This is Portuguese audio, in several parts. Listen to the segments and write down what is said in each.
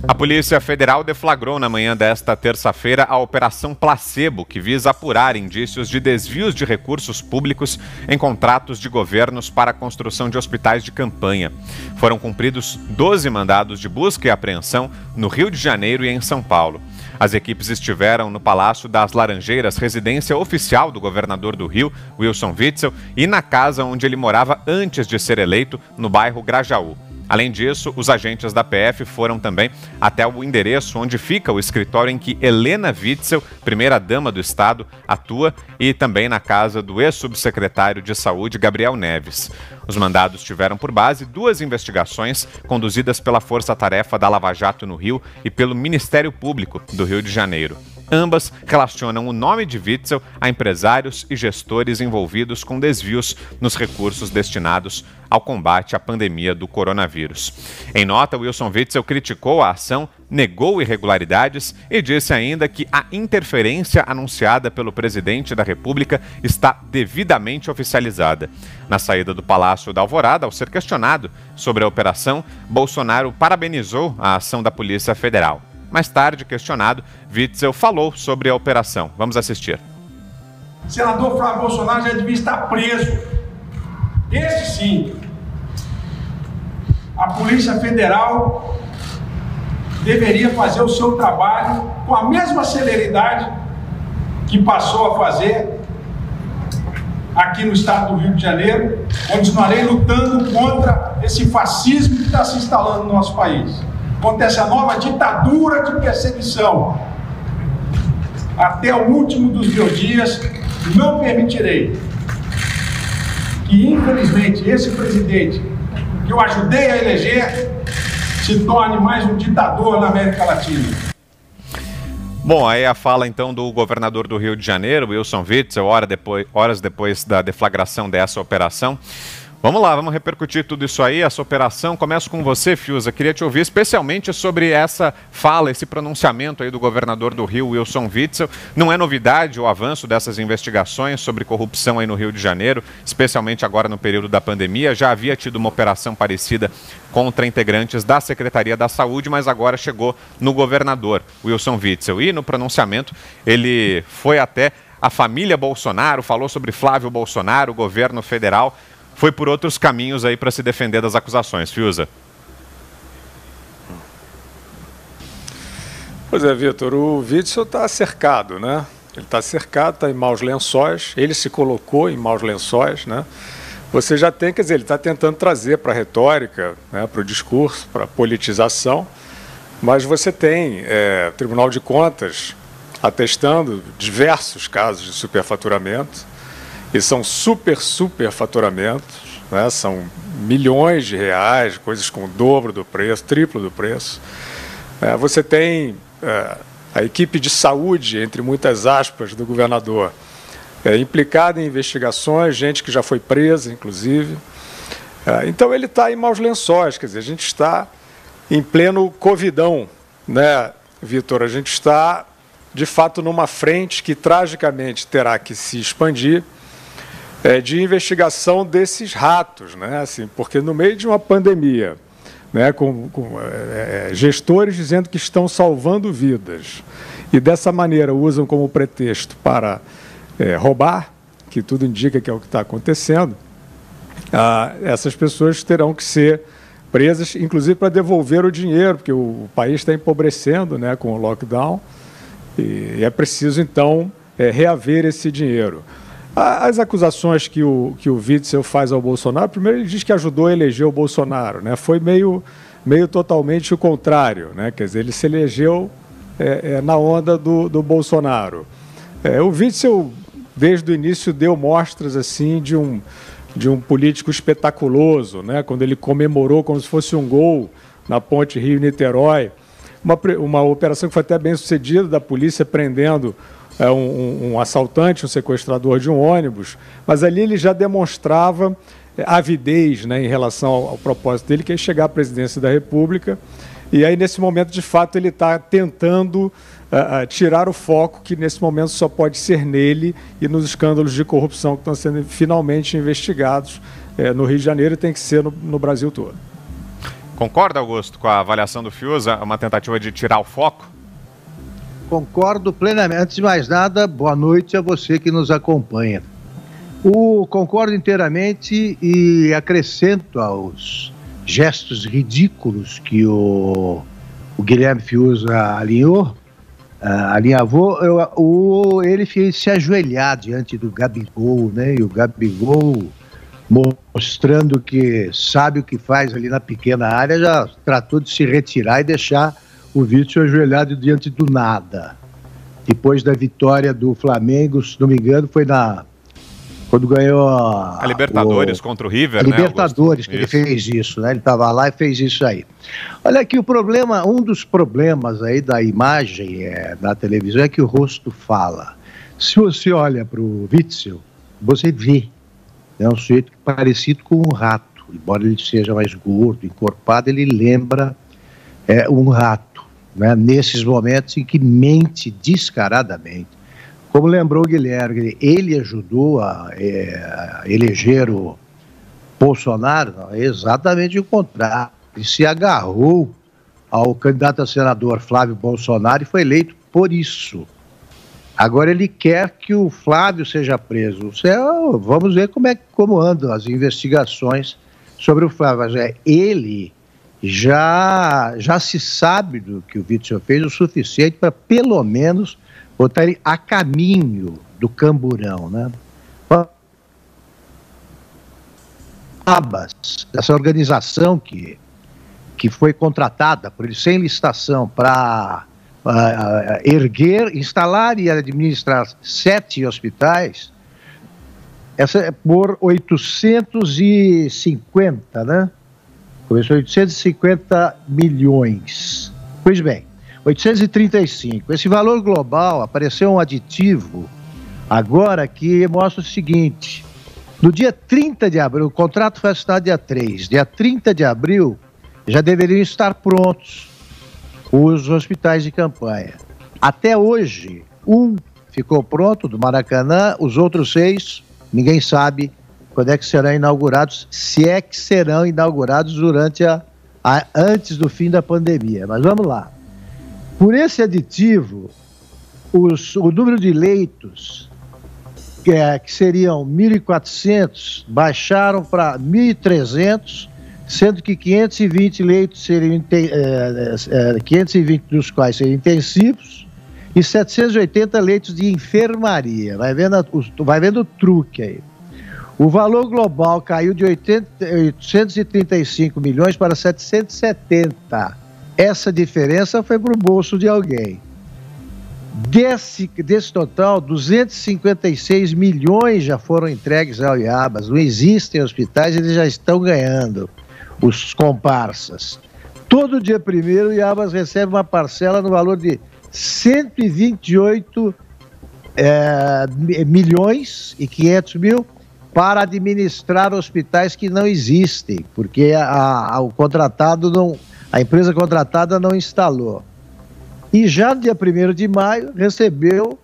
A Polícia Federal deflagrou na manhã desta terça-feira a Operação Placebo, que visa apurar indícios de desvios de recursos públicos em contratos de governos para a construção de hospitais de campanha. Foram cumpridos 12 mandados de busca e apreensão no Rio de Janeiro e em São Paulo. As equipes estiveram no Palácio das Laranjeiras, residência oficial do governador do Rio, Wilson Witzel, e na casa onde ele morava antes de ser eleito, no bairro Grajaú. Além disso, os agentes da PF foram também até o endereço onde fica o escritório em que Helena Witzel, primeira-dama do Estado, atua, e também na casa do ex-subsecretário de Saúde, Gabriel Neves. Os mandados tiveram por base 2 investigações conduzidas pela Força Tarefa da Lava Jato no Rio e pelo Ministério Público do Rio de Janeiro. Ambas relacionam o nome de Witzel a empresários e gestores envolvidos com desvios nos recursos destinados ao combate à pandemia do coronavírus. Em nota, Wilson Witzel criticou a ação, negou irregularidades e disse ainda que a interferência anunciada pelo presidente da República está devidamente oficializada. Na saída do Palácio da Alvorada, ao ser questionado sobre a operação, Bolsonaro parabenizou a ação da Polícia Federal. Mais tarde, questionado, Witzel falou sobre a operação. Vamos assistir. O senador Flávio Bolsonaro já devia estar preso. Esse sim. A Polícia Federal deveria fazer o seu trabalho com a mesma celeridade que passou a fazer aqui no estado do Rio de Janeiro. Continuarei lutando contra esse fascismo que está se instalando no nosso país. Contra essa nova ditadura de perseguição. Até o último dos meus dias, não permitirei que, infelizmente, esse presidente que eu ajudei a eleger se torne mais um ditador na América Latina. Bom, aí a fala então do governador do Rio de Janeiro, Wilson Witzel, horas depois da deflagração dessa operação. Vamos lá, vamos repercutir tudo isso aí, essa operação. Começo com você, Fiuza. Queria te ouvir especialmente sobre essa fala, esse pronunciamento aí do governador do Rio, Wilson Witzel. Não é novidade o avanço dessas investigações sobre corrupção aí no Rio de Janeiro, especialmente agora no período da pandemia. Já havia tido uma operação parecida contra integrantes da Secretaria da Saúde, mas agora chegou no governador, Wilson Witzel. E no pronunciamento ele foi até a família Bolsonaro, falou sobre Flávio Bolsonaro, o governo federal. Foi por outros caminhos aí para se defender das acusações. Fiuza. Pois é, Vitor, o Witzel está cercado, né? Ele está cercado, está em maus lençóis, ele se colocou em maus lençóis, né? Você já tem, quer dizer, ele está tentando trazer para a retórica, né, para o discurso, para a politização, mas você tem o Tribunal de Contas atestando diversos casos de superfaturamento. E são superfaturamentos, né? São milhões de reais, coisas com o dobro do preço, triplo do preço. Você tem a equipe de saúde, entre muitas aspas, do governador, implicada em investigações, gente que já foi presa, inclusive. Então ele está em maus lençóis, quer dizer, a gente está em pleno covidão, né, Vitor? A gente está, de fato, numa frente que tragicamente terá que se expandir, de investigação desses ratos, né? Assim, porque no meio de uma pandemia, né, com gestores dizendo que estão salvando vidas e dessa maneira usam como pretexto para roubar, que tudo indica que é o que está acontecendo, essas pessoas terão que ser presas, inclusive para devolver o dinheiro, porque o país está empobrecendo, né, com o lockdown, e é preciso, então, reaver esse dinheiro. As acusações que o Witzel faz ao Bolsonaro, primeiro ele diz que ajudou a eleger o Bolsonaro, né? Foi meio totalmente o contrário, né? Quer dizer, ele se elegeu na onda do Bolsonaro. O Witzel, desde o início, deu mostras assim de um político espetaculoso, né? Quando ele comemorou como se fosse um gol na ponte Rio-Niterói, uma operação que foi até bem sucedida da polícia prendendo um assaltante, um sequestrador de um ônibus, mas ali ele já demonstrava avidez, né, em relação ao propósito dele, que é chegar à presidência da República, e aí nesse momento, de fato, ele está tentando tirar o foco que nesse momento só pode ser nele e nos escândalos de corrupção que estão sendo finalmente investigados no Rio de Janeiro e tem que ser no Brasil todo. Concorda, Augusto, com a avaliação do Fiuza, uma tentativa de tirar o foco? Concordo plenamente. Antes de mais nada, boa noite a você que nos acompanha. Concordo inteiramente e acrescento aos gestos ridículos que o Guilherme Fiuza alinhavou, ele fez se ajoelhar diante do Gabigol, né? E o Gabigol, mostrando que sabe o que faz ali na pequena área, já tratou de se retirar e deixar o Vítor ajoelhado diante do nada. Depois da vitória do Flamengo, se não me engano, foi quando ganhou a Libertadores contra o River, né? Libertadores, que ele fez isso, né? Ele estava lá e fez isso aí. Olha aqui, um dos problemas aí da imagem na televisão é que o rosto fala. Se você olha para o Witzel, você vê, é um sujeito parecido com um rato, embora ele seja mais gordo, encorpado, ele lembra um rato, né? Nesses momentos em que mente descaradamente. Como lembrou o Guilherme, ele ajudou a eleger o Bolsonaro, não, é exatamente o contrário. Ele se agarrou ao candidato a senador Flávio Bolsonaro e foi eleito por isso. Agora ele quer que o Flávio seja preso. Vamos ver como andam as investigações sobre o Flávio. Mas ele já se sabe do que o Witzel fez o suficiente para, pelo menos, botar ele a caminho do camburão, né? Essa organização que foi contratada por ele sem licitação para instalar e administrar 7 hospitais, essa é por 850, né? Começou 850 milhões. Pois bem, 835. Esse valor global, apareceu um aditivo agora que mostra o seguinte: no dia 30 de abril, o contrato foi assinado dia 3, dia 30 de abril já deveriam estar prontos os hospitais de campanha. Até hoje, um ficou pronto, do Maracanã, os outros 6, ninguém sabe quando é que serão inaugurados, se é que serão inaugurados antes do fim da pandemia. Mas vamos lá. Por esse aditivo, o número de leitos, que seriam 1.400, baixaram para 1.300, sendo que 520 leitos seriam 520 dos quais seriam intensivos e 780 leitos de enfermaria. Vai vendo o truque aí. O valor global caiu de 835 milhões para 770. Essa diferença foi para o bolso de alguém. Desse total, 256 milhões já foram entregues ao Iabas. Não existem hospitais, eles já estão ganhando, os comparsas. Todo dia 1º, o Iabas recebe uma parcela no valor de 128 milhões e 500 mil para administrar hospitais que não existem, porque a empresa contratada não instalou. E já no dia 1º de maio recebeu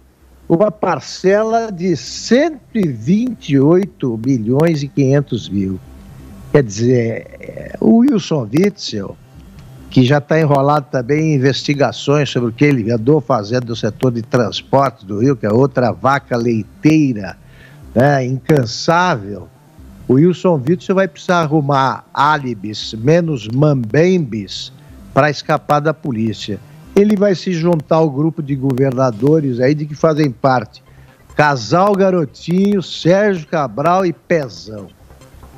uma parcela de 128 milhões e 500 mil. Quer dizer, o Wilson Witzel, que já está enrolado também em investigações sobre o que ele andou fazendo no setor de transporte do Rio, que é outra vaca leiteira, né, incansável, o Wilson Witzel vai precisar arrumar álibis, menos mambembes, para escapar da polícia. Ele vai se juntar ao grupo de governadores aí de que fazem parte Casal Garotinho, Sérgio Cabral e Pezão.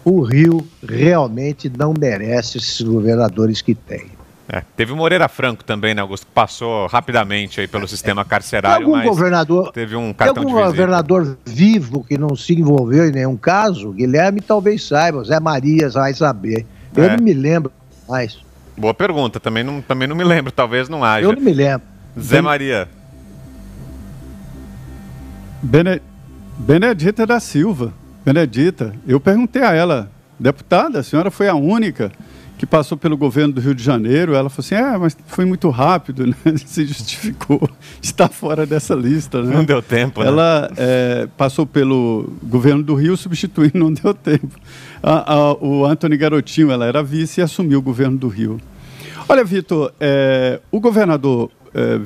O Rio realmente não merece esses governadores que tem. Teve o Moreira Franco também, né, Augusto, que passou rapidamente aí pelo sistema carcerário, mas teve um cartão de visita. Algum governador vivo que não se envolveu em nenhum caso? Guilherme talvez saiba, Zé Maria vai saber. Eu não me lembro mais. Boa pergunta, também não me lembro, talvez não haja. Eu não me lembro. Zé Maria. Benedita da Silva. Benedita, eu perguntei a ela, deputada, a senhora foi a única que passou pelo governo do Rio de Janeiro. Ela falou assim, mas foi muito rápido, né? Se justificou de estar fora dessa lista, né? Não deu tempo, né? Ela passou pelo governo do Rio, substituindo, não deu tempo. O Antony Garotinho, ela era vice e assumiu o governo do Rio. Olha, Vitor, o governador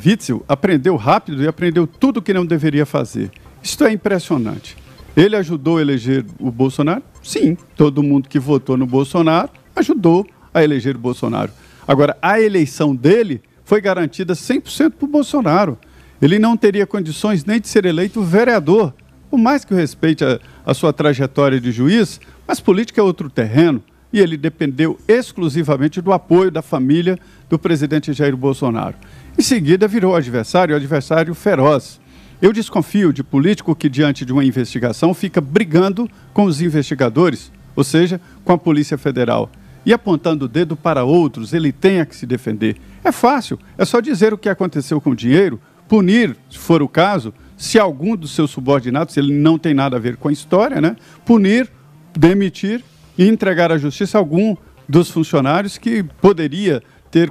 Witzel aprendeu rápido e aprendeu tudo o que não deveria fazer. Isso é impressionante. Ele ajudou a eleger o Bolsonaro? Sim, todo mundo que votou no Bolsonaro ajudou a eleger o Bolsonaro. Agora, a eleição dele foi garantida 100% para o Bolsonaro. Ele não teria condições nem de ser eleito vereador, por mais que eu respeite a sua trajetória de juiz, mas política é outro terreno, e ele dependeu exclusivamente do apoio da família do presidente Jair Bolsonaro. Em seguida, virou adversário feroz. Eu desconfio de político que, diante de uma investigação, fica brigando com os investigadores, ou seja, com a Polícia Federal, e apontando o dedo para outros. Ele tem que se defender. É fácil, é só dizer o que aconteceu com o dinheiro, punir, se for o caso, se algum dos seus subordinados, se ele não tem nada a ver com a história, né, punir, demitir e entregar à justiça algum dos funcionários que poderia ter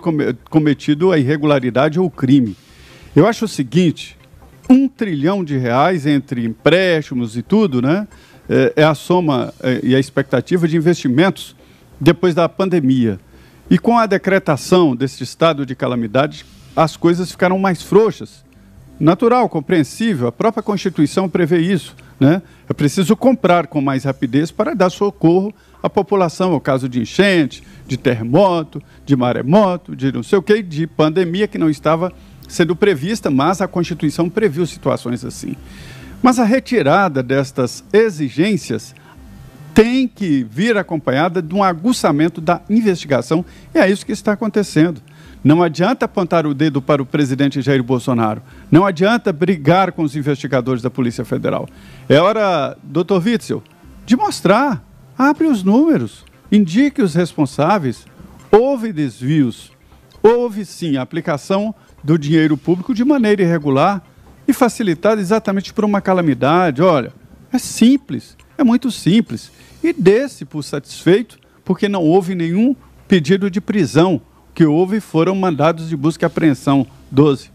cometido a irregularidade ou o crime. Eu acho o seguinte, R$1 trilhão entre empréstimos e tudo, né, é a soma e a expectativa de investimentos depois da pandemia. E com a decretação desse estado de calamidade, as coisas ficaram mais frouxas. Natural, compreensível, a própria Constituição prevê isso, né? É preciso comprar com mais rapidez para dar socorro à população, ao caso de enchente, de terremoto, de maremoto, de não sei o quê, de pandemia que não estava sendo prevista, mas a Constituição previu situações assim. Mas a retirada destas exigências tem que vir acompanhada de um aguçamento da investigação, e é isso que está acontecendo. Não adianta apontar o dedo para o presidente Jair Bolsonaro, não adianta brigar com os investigadores da Polícia Federal. É hora, doutor Witzel, de mostrar, abre os números, indique os responsáveis. Houve desvios, houve sim a aplicação do dinheiro público de maneira irregular e facilitada exatamente por uma calamidade. Olha, é simples, é muito simples. E dê-se por satisfeito, porque não houve nenhum pedido de prisão. O que houve foram mandados de busca e apreensão, 12.